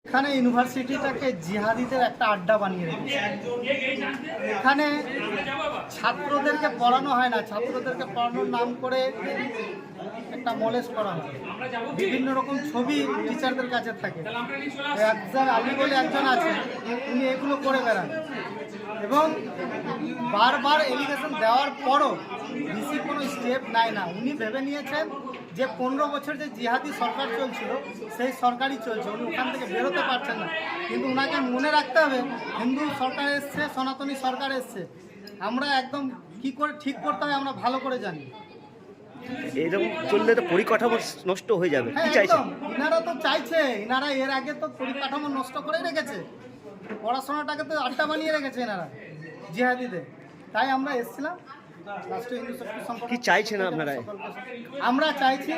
এখানে ইউনিভার্সিটিটাকে জিহাদিদের একটা আড্ডা বানিয়ে রেখেছে। এখানে ছাত্রদেরকে পড়ানো হয় না, ছাত্রদেরকে পড়ানোর নাম করে একটা মলেজ করা হয়। বিভিন্ন রকম ছবি টিচারদের কাছে থাকে। একজন আলী বলে একজন আছে, উনি এগুলো করে বেড়ান এবং বারবার এলিগেশন দেওয়ার পরও ডিসি কোনো স্টেপ নেয় না। উনি ভেবে নিয়েছেন যে 15 বছর যে জিহাদি সরকার চলছিল সেই সরকারই চলছে, উনি ওখান থেকে বেরোতে পারছেন না। কিন্তু ওনাকে মনে রাখতে হবে, হিন্দু সরকার এসছে, সনাতনী সরকার এসছে, আমরা একদম কি করে ঠিক করতে হয় আমরা ভালো করে জানি। এরকম চললে তো পরিকাঠামো নষ্ট হয়ে যাবে। কি চাইছেন? ইনারা তো চাইছে, ইনারা এর আগে তো পরিকাঠামো নষ্ট করে রেখেছে, পড়াশোনাটাকে তো আড্ডা বানিয়ে রেখেছে এনারা জিহাদিদের। তাই আমরা এসেছিলাম রাষ্ট্রীয় হিন্দু শক্তি সংগঠন। কি চাইছেন আপনারা? আমরা চাইছি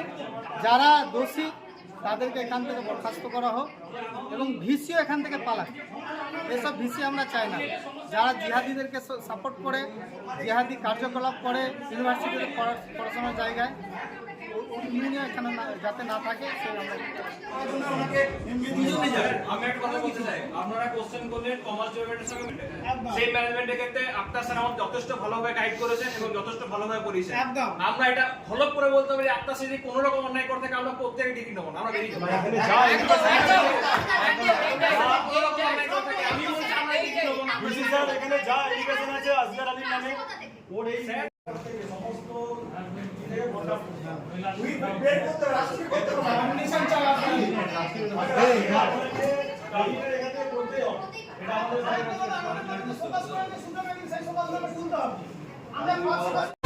যারা দোষী তাদেরকে এখান থেকে বরখাস্ত করা হোক এবং ভিসিও এখান থেকে পালাক। এসব ভিসি আমরা চাই না। যারা জিহাদিদেরকে সাপোর্ট করে, জিহাদি কার্যকলাপ করে ইউনিভার্সিটিতে পড়াশোনার জায়গায়, উনিও এখানে যাতে না থাকে আমি একটা কথা বলতে চাই। আপনারা কোশ্চেন করলেন কমার্স ডিপার্টমেন্টের সঙ্গে সেই ম্যানেজমেন্টের ক্ষেত্রে আক্তার স্যার আমাদের যথেষ্ট ভালোভাবে গাইড করেছেন এবং যথেষ্ট ভালোভাবে পড়িয়েছেন। আমরা এটা হলপ করে বলতে পারি আক্তার স্যার যদি কোনো রকম অন্যায় করে থাকে আমরা প্রত্যেকে ডিগ্রি নেব না, আমরা বেরিয়ে যাবো। এখানে যা এখানে যা এডুকেশন আছে আজগার আলীর নামে ওর এই সমস্ত আমরা